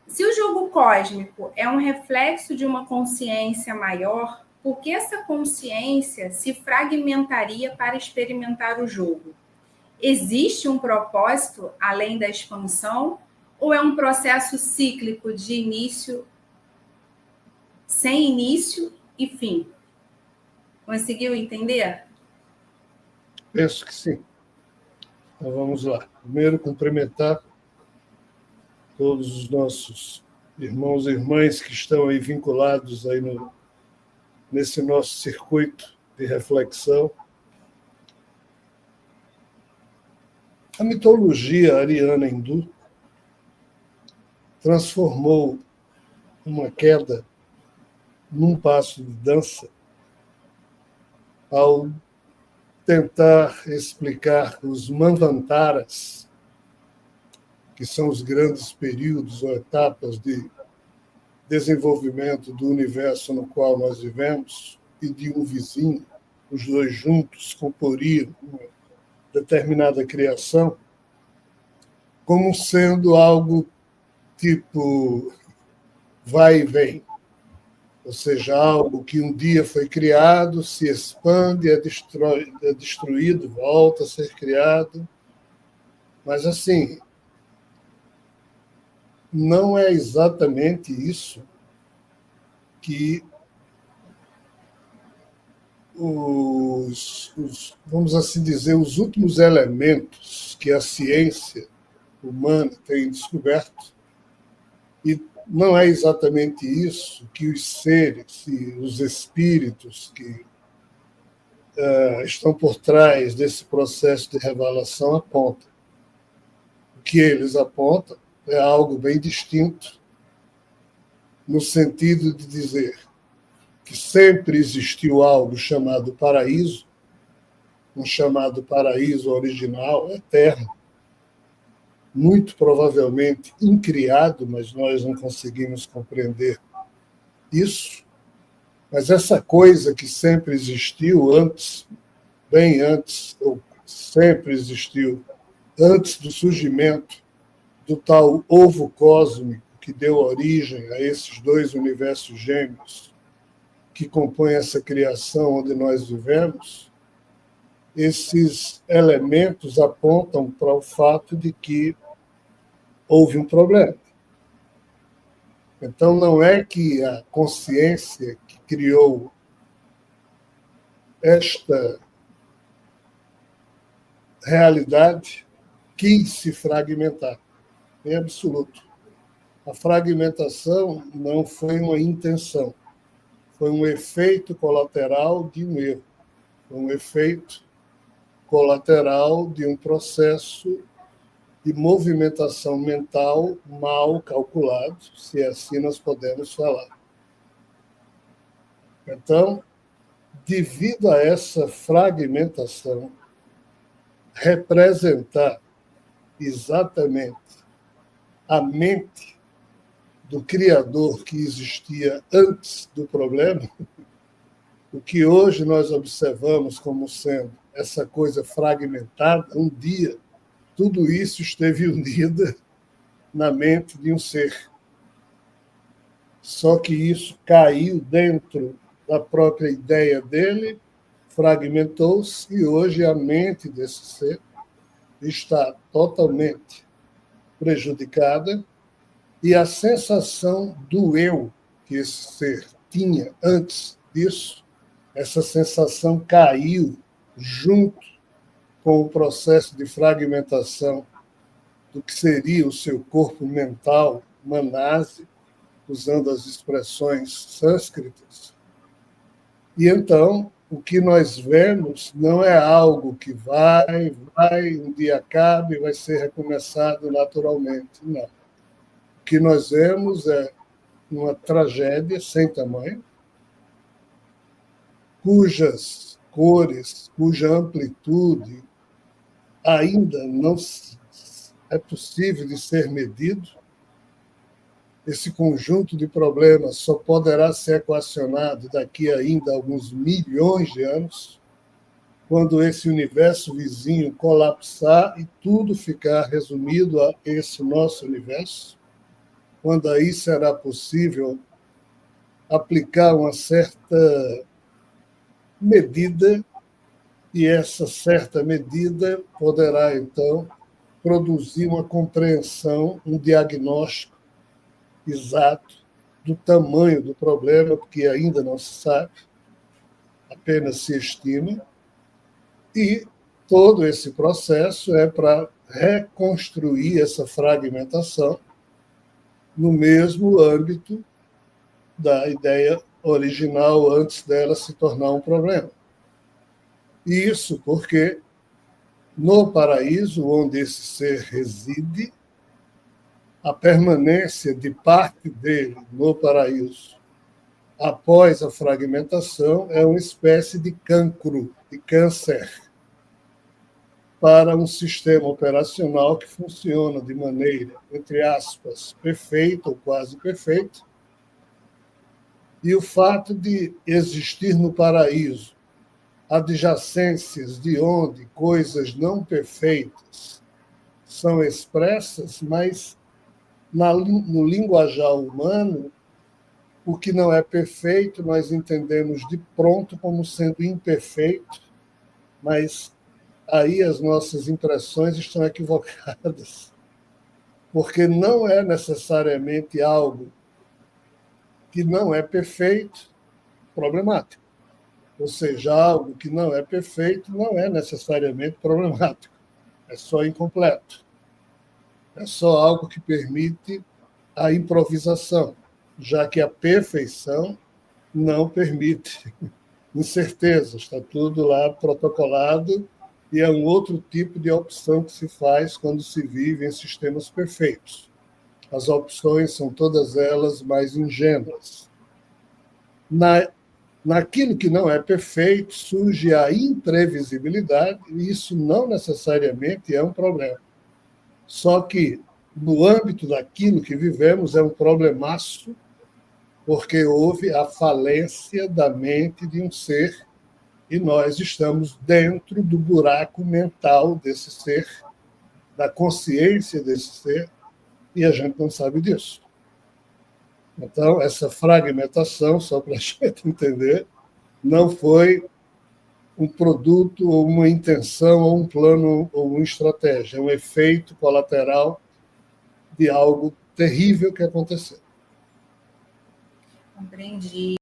Se o jogo cósmico é um reflexo de uma consciência maior, por que essa consciência se fragmentaria para experimentar o jogo? Existe um propósito além da expansão ou é um processo cíclico de início, sem início e fim? Conseguiu entender? Penso que sim. Então vamos lá. Primeiro, cumprimentar todos os nossos irmãos e irmãs que estão aí vinculados aí nesse nosso circuito de reflexão. A mitologia ariana hindu transformou uma queda num passo de dança ao tentar explicar os manvantaras, que são os grandes períodos ou etapas de desenvolvimento do universo no qual nós vivemos e de um vizinho, os dois juntos comporiam uma determinada criação, como sendo algo tipo vai e vem, ou seja, algo que um dia foi criado, se expande, é destruído, volta a ser criado. Mas, assim, não é exatamente isso que vamos assim dizer, os últimos elementos que a ciência humana tem descoberto, e não é exatamente isso que os seres e os espíritos que estão por trás desse processo de revelação apontam. O que eles apontam é algo bem distinto, no sentido de dizer que sempre existiu algo chamado paraíso, um chamado paraíso original, eterno, muito provavelmente incriado, mas nós não conseguimos compreender isso. Mas essa coisa que sempre existiu antes, bem antes, ou sempre existiu antes do surgimento do tal ovo cósmico que deu origem a esses dois universos gêmeos que compõem essa criação onde nós vivemos, esses elementos apontam para o fato de que houve um problema. Então, não é que a consciência que criou esta realidade quis se fragmentar, em absoluto. A fragmentação não foi uma intenção, foi um efeito colateral de um erro, foi um efeito colateral de um processo de movimentação mental mal calculado, se assim nós podemos falar. Então, devido a essa fragmentação, representar exatamente a mente do Criador que existia antes do problema, o que hoje nós observamos como sendo essa coisa fragmentada, um dia, tudo isso esteve unido na mente de um ser. Só que isso caiu dentro da própria ideia dele, fragmentou-se, e hoje a mente desse ser está totalmente prejudicada, e a sensação do eu que esse ser tinha antes disso, essa sensação caiu junto com o processo de fragmentação do que seria o seu corpo mental, manase, usando as expressões sânscritas. E então, o que nós vemos não é algo que vai, um dia acaba e vai ser recomeçado naturalmente. Não. O que nós vemos é uma tragédia sem tamanho, cujas cores, cuja amplitude ainda não é possível de ser medido. Esse conjunto de problemas só poderá ser equacionado daqui ainda a alguns milhões de anos, quando esse universo vizinho colapsar e tudo ficar resumido a esse nosso universo. quando aí será possível aplicar uma certa medida, e essa certa medida poderá, então, produzir uma compreensão, um diagnóstico exato do tamanho do problema, porque ainda não se sabe, apenas se estima, e todo esse processo é para reconstruir essa fragmentação no mesmo âmbito da ideia original antes dela se tornar um problema. Isso porque no paraíso, onde esse ser reside, a permanência de parte dele no paraíso após a fragmentação é uma espécie de cancro, de câncer, para um sistema operacional que funciona de maneira, entre aspas, perfeita ou quase perfeita. E o fato de existir no paraíso adjacências de onde coisas não perfeitas são expressas, mas no linguajar humano, o que não é perfeito nós entendemos de pronto como sendo imperfeito, mas aí as nossas impressões estão equivocadas, porque não é necessariamente algo que não é perfeito problemático. Ou seja, algo que não é perfeito não é necessariamente problemático, é só incompleto. É só algo que permite a improvisação, já que a perfeição não permite incerteza, está tudo lá protocolado e é um outro tipo de opção que se faz quando se vive em sistemas perfeitos. As opções são todas elas mais ingênuas. Naquilo que não é perfeito, surge a imprevisibilidade, e isso não necessariamente é um problema. Só que, no âmbito daquilo que vivemos, é um problemaço, porque houve a falência da mente de um ser, e nós estamos dentro do buraco mental desse ser, da consciência desse ser, e a gente não sabe disso. Então, essa fragmentação, só para a gente entender, não foi um produto, ou uma intenção, ou um plano, ou uma estratégia. É um efeito colateral de algo terrível que aconteceu. Compreendi.